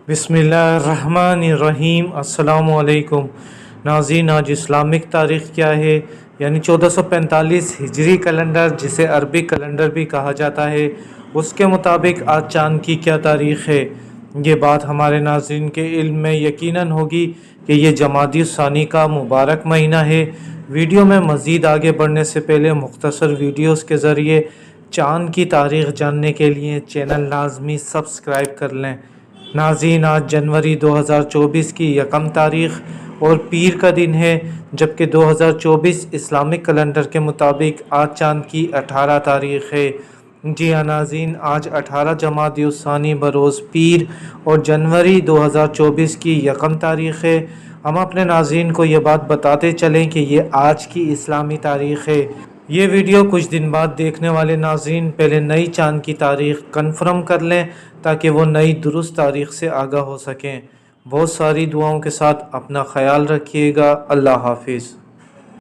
बिस्मिल्लाहिर्रहमानिर्रहीम। अस्सलामु अलैकुम नाज़रीन, आज इस्लामिक तारीख़ क्या है यानी 1445 हिजरी कैलेंडर, जिसे अरबी कैलेंडर भी कहा जाता है, उसके मुताबिक आज चाँद की क्या तारीख़ है। ये बात हमारे नाज़रीन के इल्म में यकीनन होगी कि ये जमादी सानी का मुबारक महीना है। वीडियो में मज़ीद आगे बढ़ने से पहले मुख्तसर वीडियोस के ज़रिए चाँद की तारीख़ जानने के लिए चैनल लाजमी सब्सक्राइब कर लें। नाज़रीन, आज जनवरी 2024 की 1 तारीख़ और पीर का दिन है, जबकि 2024 इस्लामिक कैलेंडर के मुताबिक आज चाँद की 18 तारीख़ है। जी हाँ नाज़रीन, आज 18 जमादी उस्सानी बरोज़ पीर और जनवरी 2024 की 1 तारीख़ है। हम अपने नाज़रीन को ये बात बताते चलें कि ये आज की इस्लामी तारीख़ है। ये वीडियो कुछ दिन बाद देखने वाले नाज़रीन पहले नई चाँद की तारीख़ कन्फर्म कर लें, ताकि वो नई दुरुस्त तारीख़ से आगाह हो सकें। बहुत सारी दुआओं के साथ अपना ख्याल रखिएगा। अल्लाह हाफिज़।